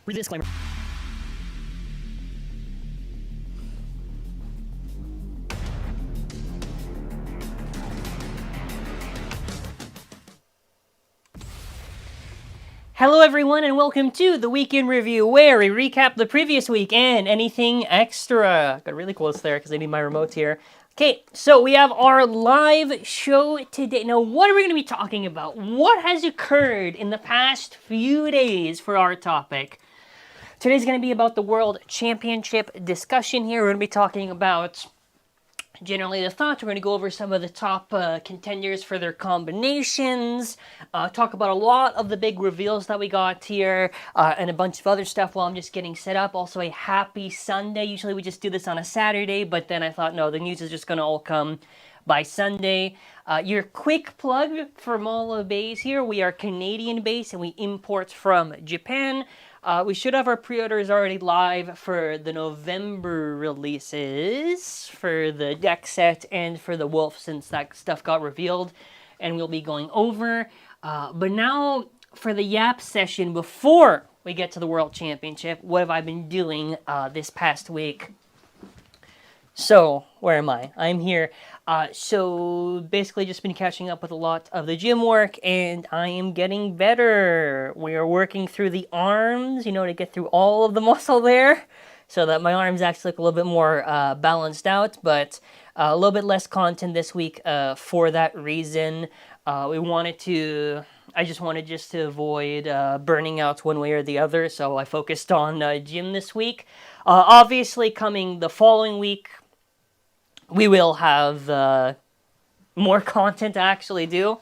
Read the disclaimer. Hello everyone and welcome to the Week in Review, where we recap the previous week and anything extra. Got really close there because I need my remote here. Okay, so we have our live show today. Now, what are we going to be talking about? What has occurred in the past few days for our topic? Today's going to be about the World Championship discussion here. We're going to be talking about generally the thoughts. We're going to go over some of the top contenders for their combinations, talk about a lot of the big reveals that we got here, and a bunch of other stuff while I'm just getting set up. Also, a happy Sunday. Usually we just do this on a Saturday, but then I thought, no, the news is just going to all come by Sunday. Your quick plug for Mall Base here. We are Canadian-based and we import from Japan. We should have our pre-orders already live for the November releases for the deck set and for the Wolf, since that stuff got revealed, and we'll be going over. But now for the Yap session before we get to the World Championship, what have I been doing this past week? So, where am I? I'm here. So, basically just been catching up with a lot of the gym work, and I am getting better. We are working through the arms, to get through all of the muscle there, so that my arms actually look a little bit more balanced out, but a little bit less content this week for that reason. I just wanted to avoid burning out one way or the other, so I focused on gym this week. Obviously, coming the following week, we will have more content to actually do.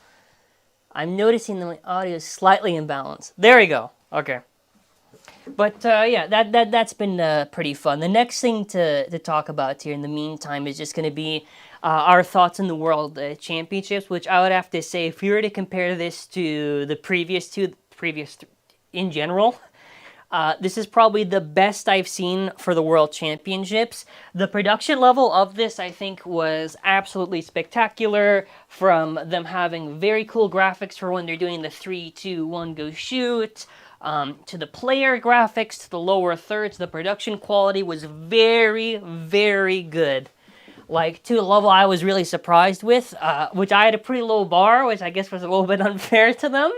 I'm noticing that my audio is slightly imbalanced. There we go. Okay. But yeah, that's been pretty fun. The next thing to talk about here in the meantime is just going to be our thoughts on the World Championships, which I would have to say, if you were to compare this to the previous in general, this is probably the best I've seen for the World Championships. The production level of this, I think, was absolutely spectacular, from them having very cool graphics for when they're doing the 3, 2, 1, go shoot, to the player graphics, to the lower thirds. The production quality was very, very good. Like, to a level I was really surprised with, which I had a pretty low bar, which I guess was a little bit unfair to them.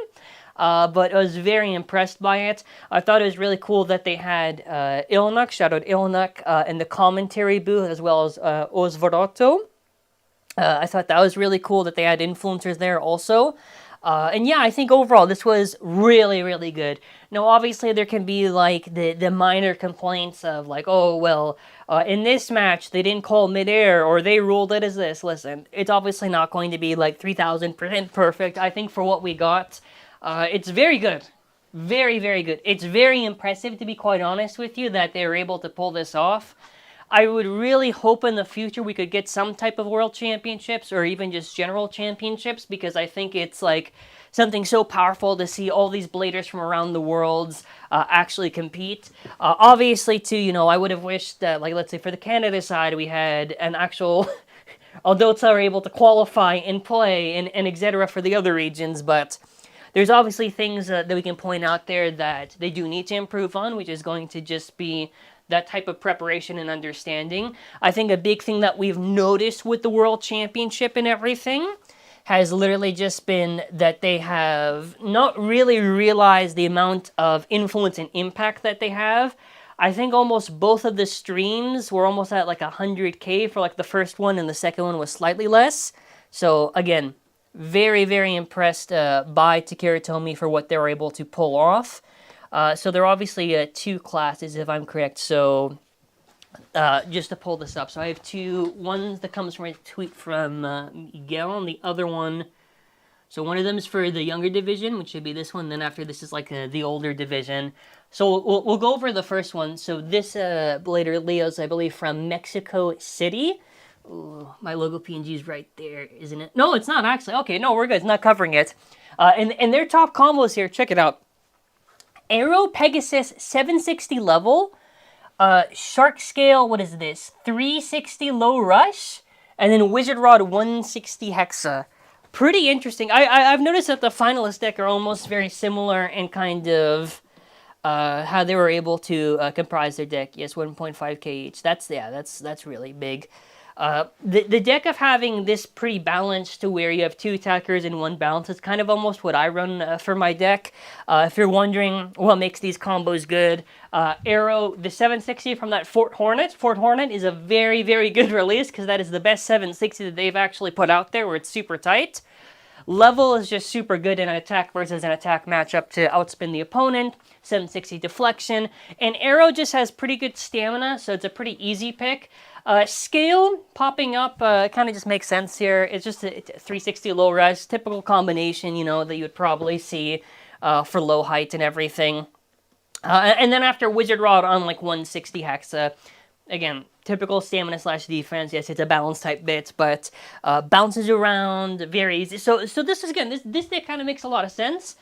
But I was very impressed by it. I thought it was really cool that they had Ilnuk, shout out Ilnuk, in the commentary booth, as well as Osvaroto. I thought that was really cool that they had influencers there also. And yeah, I think overall this was really, really good. Now, obviously, there can be like the minor complaints of like, oh, well, in this match, they didn't call midair, or they ruled it as this. Listen, it's obviously not going to be like 3,000% perfect. I think for what we got, it's very good. Very, very good. It's very impressive, to be quite honest with you, that they were able to pull this off. I would really hope in the future we could get some type of World Championships, or even just general championships, because I think it's like something so powerful to see all these bladers from around the worlds actually compete. Obviously, too, I would have wished that, like, let's say for the Canada side, we had an actual adults that are able to qualify and play and etc. for the other regions, but there's obviously things that we can point out there that they do need to improve on, which is going to just be that type of preparation and understanding. I think a big thing that we've noticed with the World Championship and everything has literally just been that they have not really realized the amount of influence and impact that they have. I think almost both of the streams were almost at like 100K for like the first one, and the second one was slightly less. So again, very, very impressed by Takara Tomy for what they were able to pull off. So there are obviously two classes, if I'm correct. So just to pull this up. So I have two. One that comes from a tweet from Miguel, and the other one. So one of them is for the younger division, which should be this one. Then after this is like the older division. So we'll go over the first one. So this Blader Leo's, I believe, from Mexico City. Ooh, my logo PNG is right there, isn't it? No, it's not actually. Okay, no, we're good. It's not covering it. And their top combos here, check it out. Aero Pegasus 760 level. Shark Scale, what is this? 360 low rush. And then Wizard Rod 160 hexa. Pretty interesting. I've noticed that the finalist deck are almost very similar in kind of how they were able to comprise their deck. Yes, 1.5k each. That's really big. The deck of having this pretty balanced to where you have 2 attackers and 1 bounce is kind of almost what I run for my deck. If you're wondering what makes these combos good, Arrow, the 760 from that Fort Hornet. Fort Hornet is a very, very good release because that is the best 760 that they've actually put out there where it's super tight. Level is just super good in an attack versus an attack matchup to outspin the opponent. 760 deflection. And Arrow just has pretty good stamina, so it's a pretty easy pick. Scale popping up kind of just makes sense here. It's just a 360 low res, typical combination, you know, that you would probably see for low height and everything. And then after Wizard Rod on like 160 Hexa, again, typical stamina slash defense. Yes, it's a balance type bit, but bounces around very easy. So this is, again, this deck kind of makes a lot of sense.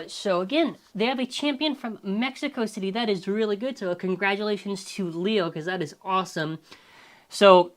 So again, they have a champion from Mexico City. That is really good. So congratulations to Leo, because that is awesome. So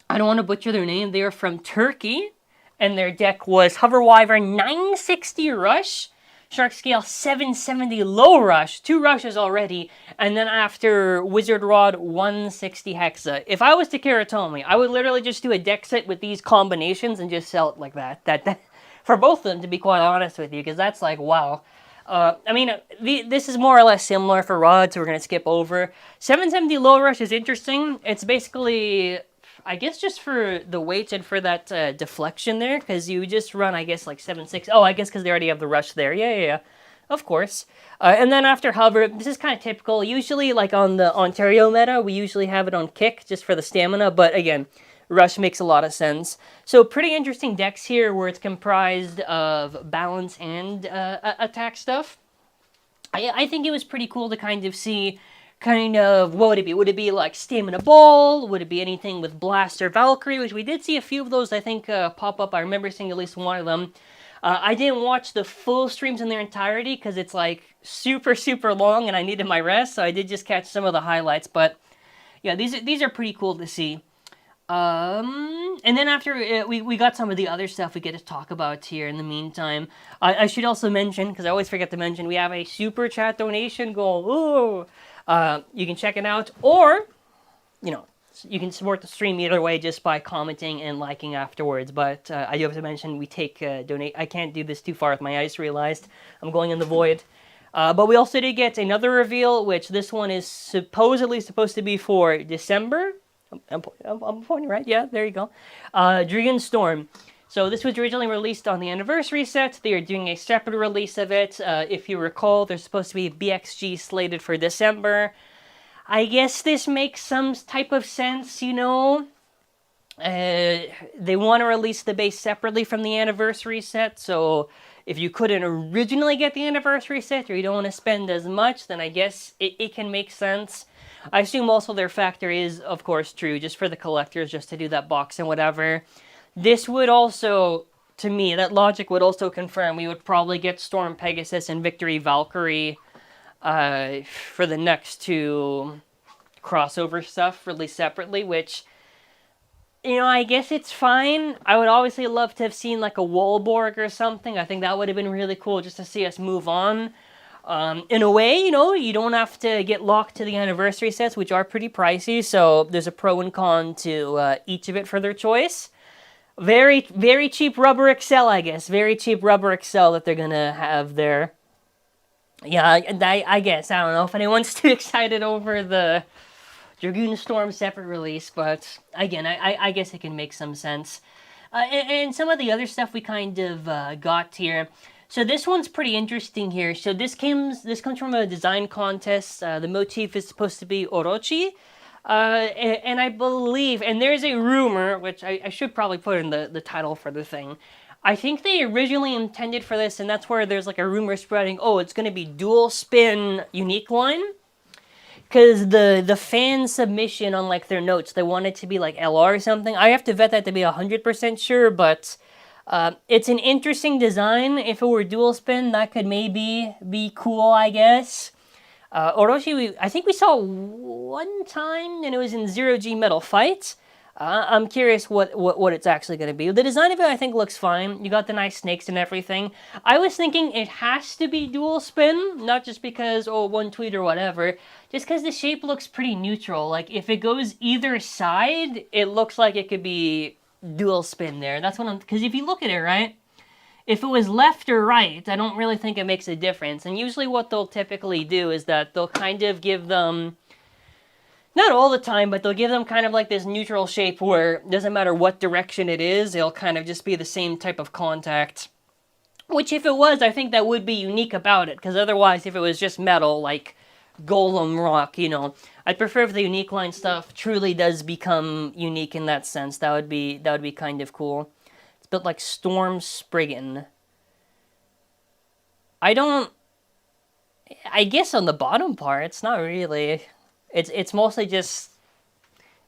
I don't want to butcher their name. They are from Turkey, and their deck was Hover Wyvern 960 Rush, Shark Scale 770 Low Rush, 2 rushes already, and then after Wizard Rod 160 Hexa. If I was to Karatomi, I would literally just do a deck set with these combinations and just sell it like that. For both of them, to be quite honest with you, because that's like, wow. I mean, this is more or less similar for Rod, so we're going to skip over. 770 Low Rush is interesting. It's basically, I guess, just for the weight and for that deflection there, because you just run, I guess, like 7.6. Oh, I guess because they already have the rush there. Yeah. Of course. And then after Hover, this is kind of typical. Usually, like on the Ontario meta, we usually have it on Kick, just for the stamina, but again, Rush makes a lot of sense. So pretty interesting decks here where it's comprised of balance and attack stuff. I think it was pretty cool to kind of see kind of, what would it be? Would it be like Stamina Ball? Would it be anything with Blast or Valkyrie? Which we did see a few of those, I think, pop up. I remember seeing at least one of them. I didn't watch the full streams in their entirety because it's like super, super long and I needed my rest. So I did just catch some of the highlights. But yeah, these are pretty cool to see. And then after we got some of the other stuff we get to talk about here in the meantime. I should also mention, because I always forget to mention, we have a super chat donation goal. Ooh! You can check it out, or, you know, you can support the stream either way just by commenting and liking afterwards. But I do have to mention, we take donate. I can't do this too far with my ice, realized. I'm going in the void. But we also did get another reveal, which this one is supposedly supposed to be for December. I'm pointing right. Yeah, there you go. Dragoon Storm. So this was originally released on the anniversary set. They are doing a separate release of it. If you recall, there's supposed to be a BXG slated for December. I guess this makes some type of sense, you know. They want to release the base separately from the anniversary set, so if you couldn't originally get the anniversary set or you don't want to spend as much, then I guess it can make sense. I assume also their factor is, of course, true, just for the collectors, just to do that box and whatever. This would also, to me, that logic would also confirm we would probably get Storm Pegasus and Victory Valkyrie for the next 2 crossover stuff released separately, which, you know, I guess it's fine. I would obviously love to have seen like a Wolborg or something. I think that would have been really cool just to see us move on. In a way, you know, you don't have to get locked to the anniversary sets, which are pretty pricey, so there's a pro and con to each of it for their choice. Very, very cheap rubber Excel, I guess. Very cheap rubber Excel that they're gonna have there. Yeah, I guess. I don't know if anyone's too excited over the Dragoon Storm separate release, but again, I guess it can make some sense. And some of the other stuff we kind of got here. So this one's pretty interesting here. So this comes from a design contest. The motif is supposed to be Orochi. And I believe, and there's a rumor, which I should probably put in the title for the thing. I think they originally intended for this, and that's where there's like a rumor spreading, oh, it's going to be dual spin unique line. Because the fan submission on like their notes, they want it to be like LR or something. I have to vet that to be 100% sure, but it's an interesting design. If it were dual spin, that could maybe be cool, I guess. Orochi, I think we saw one time, and it was in 0G Metal Fight. I'm curious what it's actually going to be. The design of it, I think, looks fine. You got the nice snakes and everything. I was thinking it has to be dual spin, not just because, oh, one tweet or whatever, just because the shape looks pretty neutral. Like, if it goes either side, it looks like it could be dual spin there. That's what I'm, because if you look at it, right, if it was left or right, I don't really think it makes a difference. And usually what they'll typically do is that they'll kind of give them, not all the time, but they'll give them kind of like this neutral shape where it doesn't matter what direction it is, it'll kind of just be the same type of contact. Which if it was, I think that would be unique about it, because otherwise if it was just metal, like Golem Rock, you know, I'd prefer if the unique line stuff truly does become unique in that sense. That would be kind of cool. It's built like Storm Spriggan. I guess on the bottom part, it's not really... It's mostly just,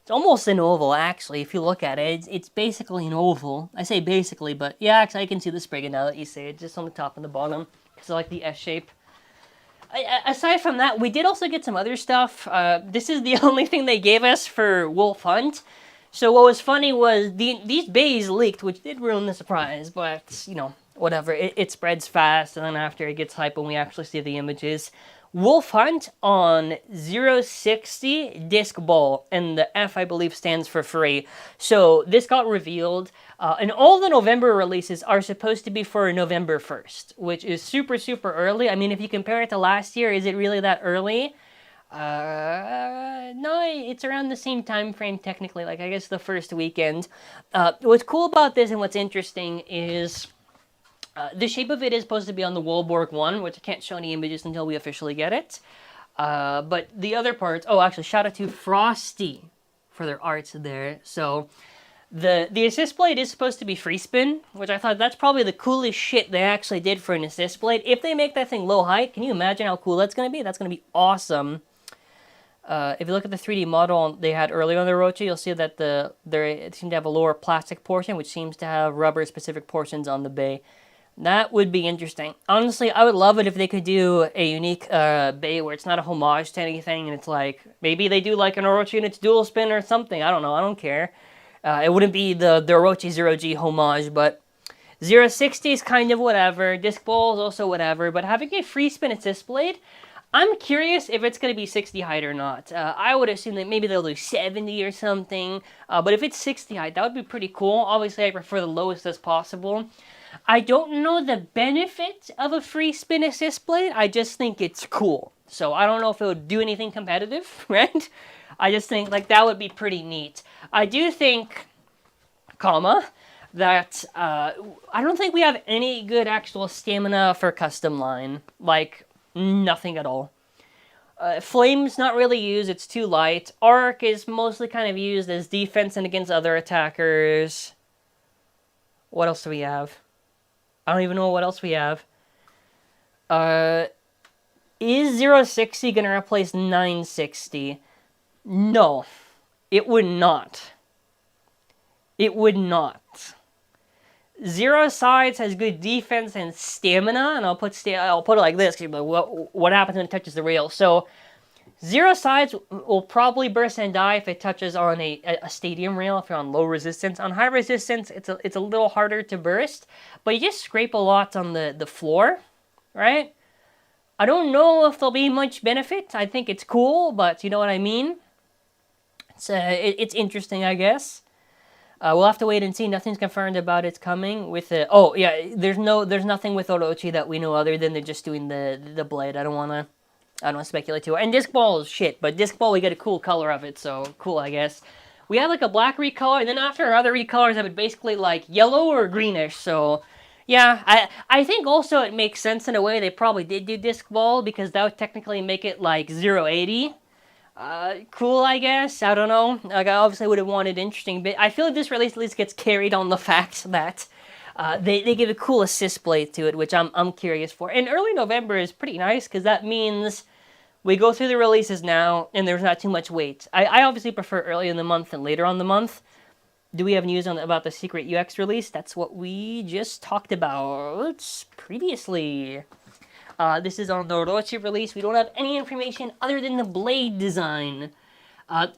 it's almost an oval, actually, if you look at it. It's basically an oval. I say basically, but yeah, actually I can see the Spriggan now that you say it, just on the top and the bottom, because I like the S shape. Aside from that, we did also get some other stuff. This is the only thing they gave us for Wolf Hunt. So what was funny was, these bays leaked, which did ruin the surprise, but, you know, whatever. It spreads fast, and then after it gets hype when we actually see the images. Wolf Hunt on 060 Disc Ball, and the F, I believe, stands for free. So this got revealed, and all the November releases are supposed to be for November 1st, which is super, super early. I mean, if you compare it to last year, is it really that early? No, it's around the same time frame, technically, like, I guess the first weekend. What's cool about this and what's interesting is... the shape of it is supposed to be on the Wolborg one, which I can't show any images until we officially get it. But the other parts... Oh, actually, shout out to Frosty for their arts there. So, the assist blade is supposed to be free spin, which I thought that's probably the coolest shit they actually did for an assist blade. If they make that thing low height, can you imagine how cool that's going to be? That's going to be awesome. If you look at the 3D model they had earlier on the Orochi, you'll see that they seem to have a lower plastic portion, which seems to have rubber-specific portions on the bay. That would be interesting. Honestly, I would love it if they could do a unique bay where it's not a homage to anything, and it's like, maybe they do like an Orochi and it's dual spin or something. I don't know. I don't care. It wouldn't be the Orochi 0G homage, but 060 is kind of whatever. Disc Ball is also whatever, but having a free spin assist blade, I'm curious if it's going to be 60 height or not. I would assume that maybe they'll do 70 or something, but if it's 60 height, that would be pretty cool. Obviously, I prefer the lowest as possible. I don't know the benefit of a free spin assist blade, I just think it's cool. So I don't know if it would do anything competitive, right? I just think, like, that would be pretty neat. I do think, that I don't think we have any good actual stamina for custom line. Like, nothing at all. Flame's not really used, it's too light. Arc is mostly kind of used as defense and against other attackers. What else do we have? I don't even know what else we have. Is 060 going to replace 960? No. It would not. It would not. Zero Sides has good defense and stamina, and I'll put it like this, because you'll be like, what happens when it touches the rail? So, Zero Sides will probably burst and die if it touches on a stadium rail, if you're on low resistance. On high resistance, it's a little harder to burst, but you just scrape a lot on the floor, right? I don't know if there'll be much benefit. I think it's cool, but you know what I mean? It's interesting, I guess. We'll have to wait and see. Nothing's confirmed about it's coming with the... Oh, yeah, there's nothing with Orochi that we know other than they're just doing the blade. I don't want to speculate too. And Disc Ball is shit, but Disc Ball, we get a cool color of it, so cool, I guess. We have, like, a black recolor, and then after our other recolors have it basically, like, yellow or greenish, so... Yeah, I think also it makes sense in a way they probably did do Disc Ball, because that would technically make it, like, 080. Cool, I guess. I don't know. Like, I obviously would have wanted interesting, but I feel like this release at least gets carried on the fact that they give a cool assist blade to it, which I'm curious for. And early November is pretty nice, because that means we go through the releases now, and there's not too much wait. I obviously prefer early in the month than later on the month. Do we have news about the Secret UX release? That's what we just talked about previously. This is on the Orochi release. We don't have any information other than the blade design.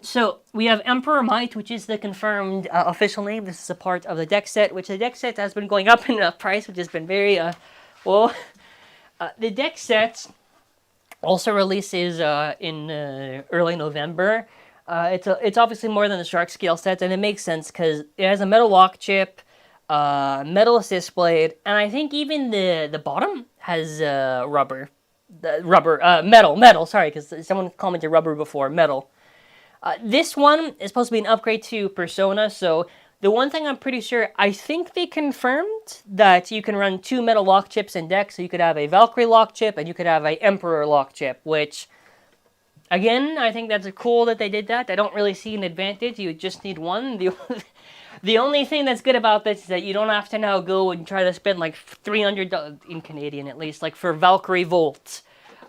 So we have Emperor Might, which is the confirmed official name. This is a part of the deck set, which the deck set has been going up in price, which has been very, well, the deck set also releases in early November. It's obviously more than the Shark Scale sets, and it makes sense because it has a metal lock chip, metal assist blade, and I think even the bottom has rubber. Metal, sorry, because someone commented rubber before, metal. This one is supposed to be an upgrade to Persona, so the one thing I'm pretty sure, I think they confirmed that you can run 2 metal lock chips in deck, so you could have a Valkyrie lock chip and you could have a Emperor lock chip, which, again, I think that's cool that they did that. I don't really see an advantage, you just need one. The only thing that's good about this is that you don't have to now go and try to spend like $300, in Canadian at least, like for Valkyrie Volt.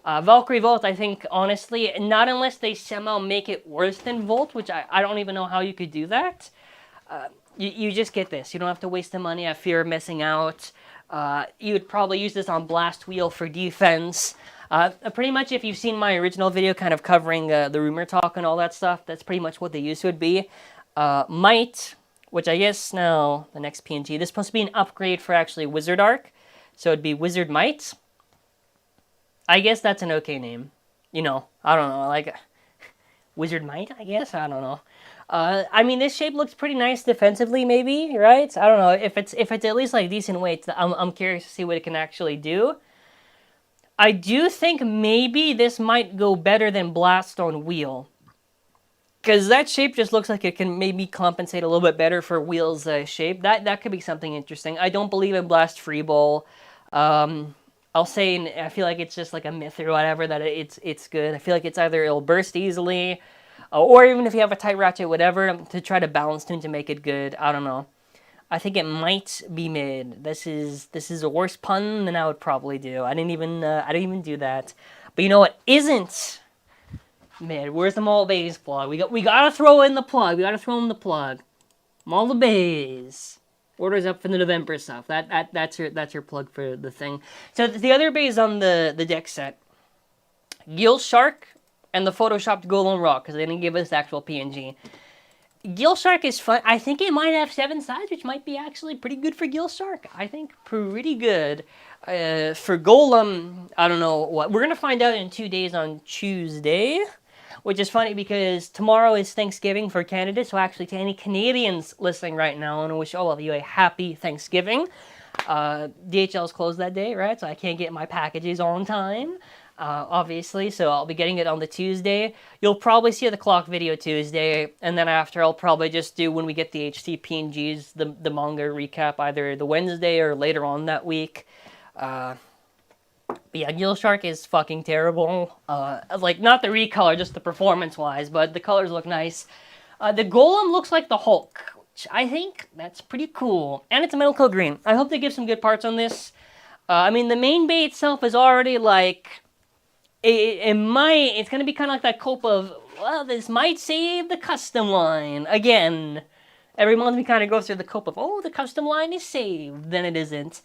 Valkyrie Volt, I think, honestly, not unless they somehow make it worse than Volt, which I don't even know how you could do that. You just get this. You don't have to waste the money. I fear of missing out. You would probably use this on Blast Wheel for defense. Pretty much, if you've seen my original video kind of covering the rumor talk and all that stuff, that's pretty much what the use would be. Might, which I guess now, the next PNG, this is supposed to be an upgrade for actually Wizard Arc. So it'd be Wizard Might. I guess that's an okay name. You know, I don't know, like, Wizard Might, I guess? I don't know. I mean, this shape looks pretty nice defensively, maybe, right? I don't know, if it's at least, like, decent weight, I'm curious to see what it can actually do. I do think maybe this might go better than Blast on Wheel. Because that shape just looks like it can maybe compensate a little bit better for Wheel's shape. That could be something interesting. I don't believe in Blast Free Ball. I'll say, I feel like it's just like a myth or whatever, that it's good. I feel like it's either it'll burst easily, or even if you have a tight ratchet, whatever, to try to balance tune to make it good. I don't know. I think it might be mid. This is a worse pun than I would probably do. I didn't even do that. But you know what isn't mid? Where's the Mall Bays plug? We gotta throw in the plug. We gotta throw in the plug. Mall Bays. Orders up for the November stuff. That's your plug for the thing. So the other bays on the deck set, Gil Shark and the photoshopped Golem Rock, because they didn't give us the actual PNG. Gil Shark is fun. I think it might have 7 sides, which might be actually pretty good for Gil Shark. I think pretty good. For Golem, I don't know what. We're gonna find out in 2 days on Tuesday. Which is funny because tomorrow is Thanksgiving for Canada, so actually to any Canadians listening right now, I want to wish all of you a happy Thanksgiving. DHL is closed that day, right? So I can't get my packages on time, obviously, so I'll be getting it on the Tuesday. You'll probably see the clock video Tuesday, and then after I'll probably just do, when we get the HT PNGs, the manga recap either the Wednesday or later on that week. But yeah, Gil Shark is fucking terrible. Like, not the recolor, just the performance-wise, but the colors look nice. The Golem looks like the Hulk, which I think that's pretty cool. And it's a metal coat green. I hope they give some good parts on this. I mean, the main bay itself is already, like... It's going to be kind of like that cope of, well, this might save the custom line. Again, every month we kind of go through the cope of, oh, the custom line is saved. Then it isn't.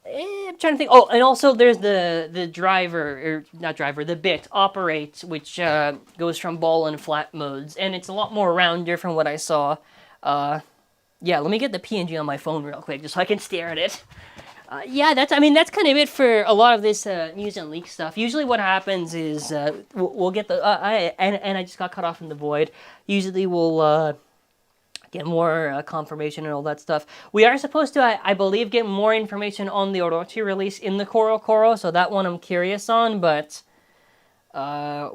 I'm trying to think. Oh, and also there's the driver, or not driver, the bit, operate, which goes from ball and flat modes. And it's a lot more rounder from what I saw. Yeah, let me get the PNG on my phone real quick, just so I can stare at it. Yeah, that's kind of it for a lot of this news and leak stuff. Usually what happens is we'll get the... and I just got cut off in the void. Usually we'll... get more confirmation and all that stuff. We are supposed to, I believe, get more information on the Orochi release in the Koro, so that one I'm curious on, but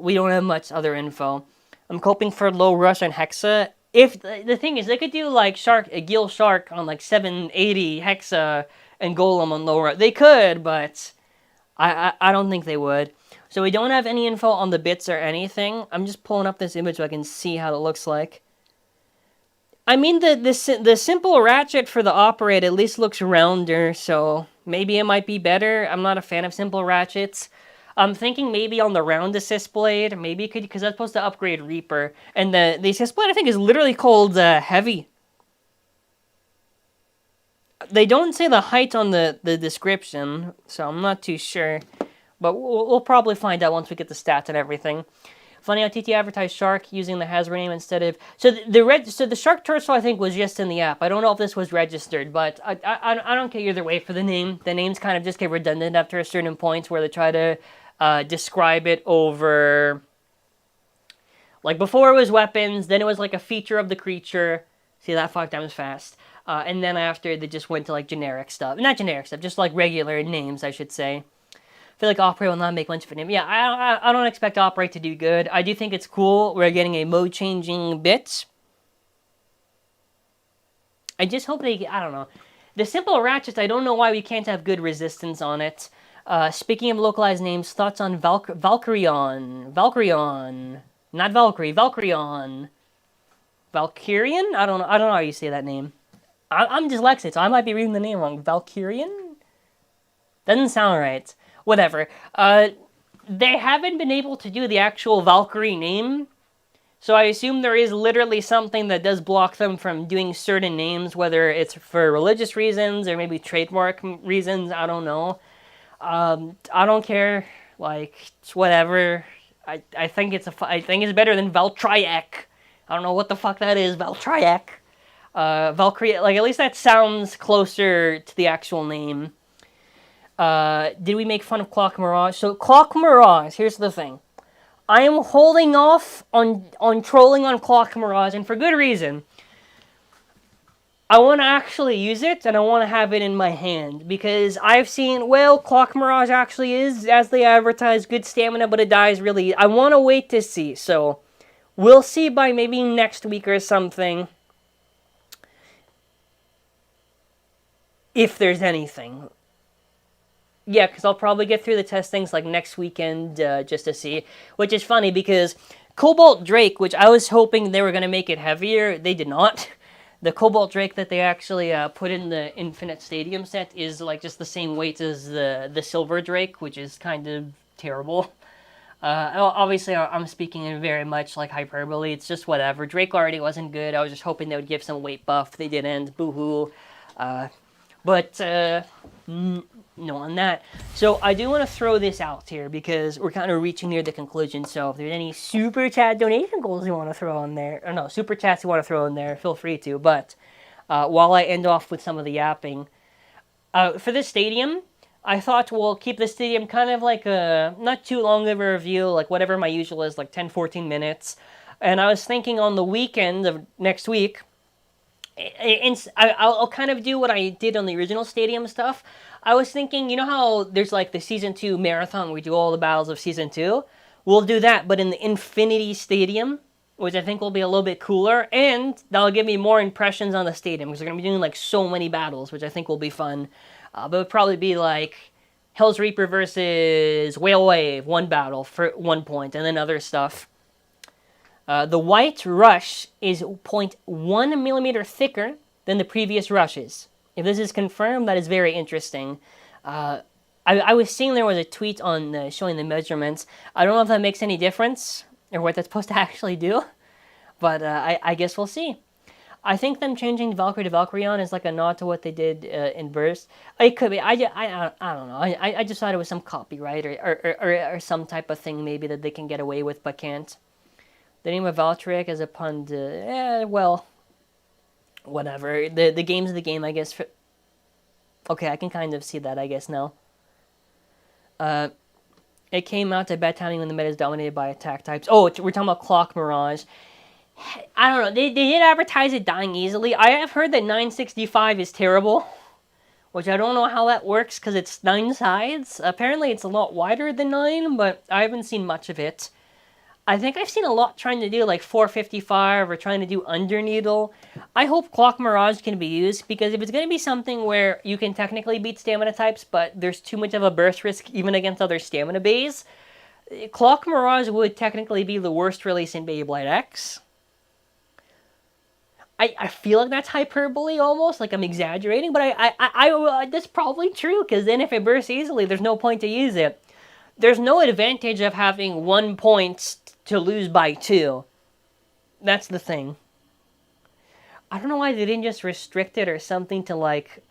we don't have much other info. I'm hoping for low rush and Hexa. If the thing is, they could do like Gil Shark on like 780 Hexa and Golem on low rush. They could, but I don't think they would. So we don't have any info on the bits or anything. I'm just pulling up this image so I can see how it looks like. I mean, the simple ratchet for the operate at least looks rounder, so maybe it might be better. I'm not a fan of simple ratchets. I'm thinking maybe on the round assist blade, maybe it could, because that's supposed to upgrade Reaper. And the assist blade, I think, is literally called heavy. They don't say the height on the description, so I'm not too sure. But we'll probably find out once we get the stats and everything. Funny how TT advertised Shark using the Hasbro name instead of... So the Shark Torso, I think, was just in the app. I don't know if this was registered, but I don't care either way for the name. The names kind of just get redundant after a certain point where they try to describe it over... Like, before it was weapons, then it was like a feature of the creature. See that 5 times fast. And then after, they just went to, like, generic stuff. Not generic stuff, just, like, regular names, I should say. I feel like Operate will not make much of a name. Yeah, I don't expect Operate to do good. I do think it's cool. We're getting a mode-changing bit. I just hope they... I don't know. The simple ratchets, I don't know why we can't have good resistance on it. Speaking of localized names, thoughts on Valkyrion? Valkyrion. Not Valkyrie. Valkyrion. Valkyrian? I don't know how you say that name. I'm dyslexic, so I might be reading the name wrong. Valkyrian? Doesn't sound right. Whatever. They haven't been able to do the actual Valkyrie name, so I assume there is literally something that does block them from doing certain names, whether it's for religious reasons or maybe trademark reasons, I don't know. I don't care. Like, it's whatever. I think it's better than Valtryek. I don't know what the fuck that is, Valtryek. Valkyrie, like, at least that sounds closer to the actual name. Did we make fun of Clock Mirage? So, Clock Mirage, here's the thing. I am holding off on trolling on Clock Mirage, and for good reason. I want to actually use it, and I want to have it in my hand, because I've seen, well, Clock Mirage actually is, as they advertise, good stamina, but it dies really. I want to wait to see, so we'll see by maybe next week or something, if there's anything. Yeah, because I'll probably get through the testings like next weekend just to see. Which is funny because Cobalt Drake, which I was hoping they were going to make it heavier, they did not. The Cobalt Drake that they actually put in the Infinite Stadium set is like just the same weight as the Silver Drake, which is kind of terrible. Obviously, I'm speaking in very much like hyperbole. It's just whatever. Drake already wasn't good. I was just hoping they would give some weight buff. They didn't. Boo-hoo. No on that. So I do want to throw this out here because we're kind of reaching near the conclusion. So if there's any super chat donation goals you want to throw in there, or no, super chats you want to throw in there, feel free to. But while I end off with some of the yapping, for this stadium, I thought we'll keep the stadium kind of like a not too long of a review, like whatever my usual is, like 10-14 minutes. And I was thinking on the weekend of next week, I'll kind of do what I did on the original stadium stuff. I was thinking, you know how there's like the Season 2 marathon where we do all the battles of Season 2? We'll do that, but in the Infinity Stadium, which I think will be a little bit cooler, and that'll give me more impressions on the stadium, because we're going to be doing like so many battles, which I think will be fun. But it would probably be like Hell's Reaper versus Whale Wave, one battle for 1 point, and then other stuff. The White Rush is 0.1 millimeter thicker than the previous rushes. If this is confirmed, that is very interesting. I was seeing there was a tweet on showing the measurements. I don't know if that makes any difference, or what that's supposed to actually do, but I guess we'll see. I think them changing Valkyrie to Valkyrion is like a nod to what they did in Burst. It could be. I don't know. I just thought it was some copyright or some type of thing maybe that they can get away with but can't. The name of Valtryek is a pun to... well... whatever. The game's the game, I guess. Okay, I can kind of see that, I guess, now. It came out at bad timing when the meta is dominated by attack types. Oh, we're talking about Clock Mirage. I don't know. They did advertise it dying easily. I have heard that 965 is terrible, which I don't know how that works because it's 9 sides. Apparently, it's a lot wider than 9, but I haven't seen much of it. I think I've seen a lot trying to do like 455 or trying to do Underneedle. I hope Clock Mirage can be used, because if it's going to be something where you can technically beat stamina types, but there's too much of a burst risk even against other stamina bays, Clock Mirage would technically be the worst release in Beyblade X. I feel like that's hyperbole almost, like I'm exaggerating, but that's probably true, because then if it bursts easily, there's no point to use it. There's no advantage of having 1 point to lose by 2. That's the thing. I don't know why they didn't just restrict it or something to, like,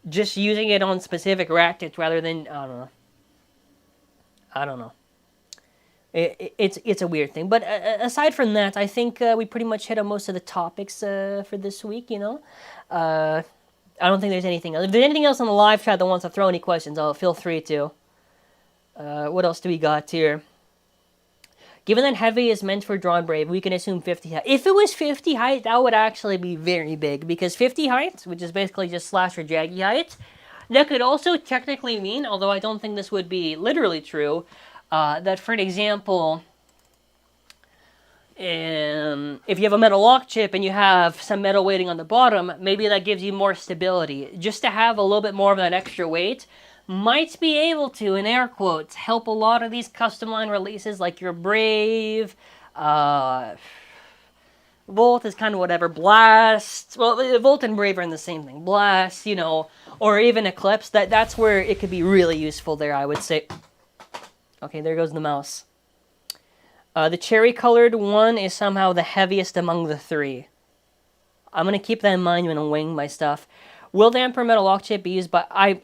just using it on specific rackets rather than, I don't know. It's a weird thing. But aside from that, I think we pretty much hit on most of the topics for this week, you know? I don't think there's anything else. If there's anything else on the live chat that wants to throw any questions, feel free to. What else do we got here? Given that heavy is meant for drawn brave, we can assume 50 height. If it was 50 height, that would actually be very big. Because 50 height, which is basically just slash or jaggy height, that could also technically mean, although I don't think this would be literally true, that, for example, if you have a metal lock chip and you have some metal weighting on the bottom, maybe that gives you more stability. Just to have a little bit more of that extra weight might be able to, in air quotes, help a lot of these custom line releases like your Brave, Volt is kind of whatever, Blast, well, Volt and Brave are in the same thing, Blast, you know, or even Eclipse, that's where it could be really useful there, I would say. Okay, there goes the mouse. The cherry-colored one is somehow the heaviest among the three. I'm going to keep that in mind when I'm weighing my stuff. Will the Emperor Metal Lock Chip be used by...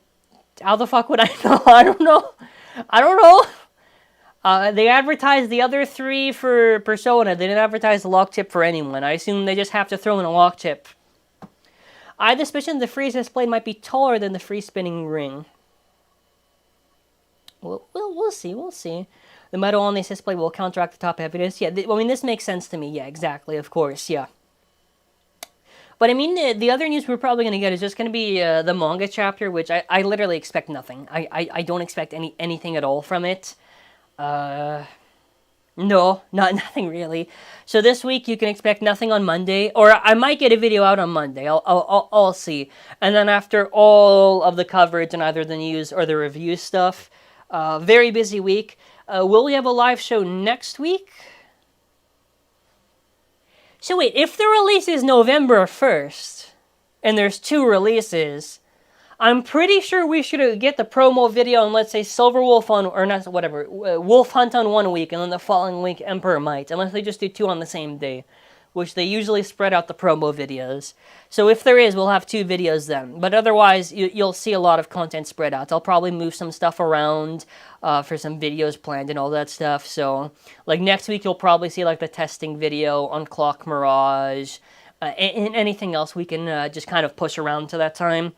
How the fuck would I know? I don't know. I don't know. They advertised the other three for Persona. They didn't advertise the lock chip for anyone. I assume they just have to throw in a lock chip. I had the suspicion the freeze display might be taller than the free spinning ring. We'll see. We'll see. The metal on this display will counteract the top heaviness. Yeah, I mean, this makes sense to me. Yeah, exactly. Of course, yeah. But I mean, the other news we're probably going to get is just going to be the manga chapter, which I literally expect nothing. I don't expect anything at all from it. No, nothing really. So this week you can expect nothing on Monday, or I might get a video out on Monday. I'll see. And then after all of the coverage and either the news or the review stuff, very busy week. Will we have a live show next week? So wait, if the release is November 1st, and there's 2 releases, I'm pretty sure we should get the promo video on, let's say, Silver Wolf on, or not, whatever, Wolf Hunt on one week, and then the following week, Emperor Might, unless they just do 2 on the same day, which they usually spread out the promo videos. So if there is, we'll have 2 videos then. But otherwise, you'll see a lot of content spread out. I'll probably move some stuff around for some videos planned and all that stuff. So, like, next week, you'll probably see, like, the testing video on Clock Mirage, and anything else we can just kind of push around to that time.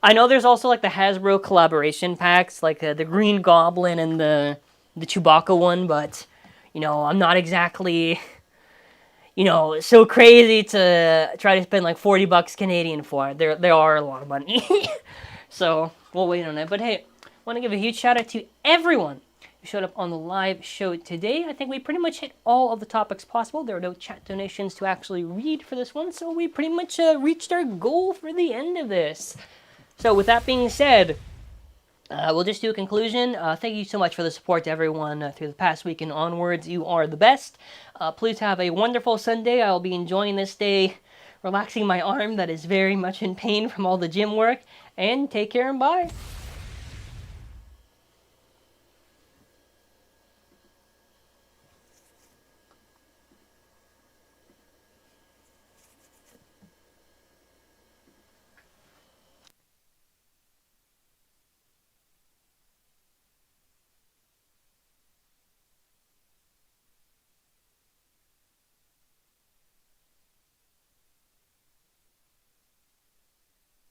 I know there's also, like, the HASBRO collaboration packs, like the Green Goblin and the Chewbacca one, but, you know, I'm not exactly... you know, so crazy to try to spend like 40 bucks Canadian for it. They are a lot of money. So, we'll wait on it. But hey, I want to give a huge shout out to everyone who showed up on the live show today. I think we pretty much hit all of the topics possible. There were no chat donations to actually read for this one, so we pretty much reached our goal for the end of this. So, with that being said, we'll just do a conclusion. Thank you so much for the support to everyone through the past week and onwards. You are the best. Please have a wonderful Sunday. I'll be enjoying this day, relaxing my arm that is very much in pain from all the gym work. And take care and bye.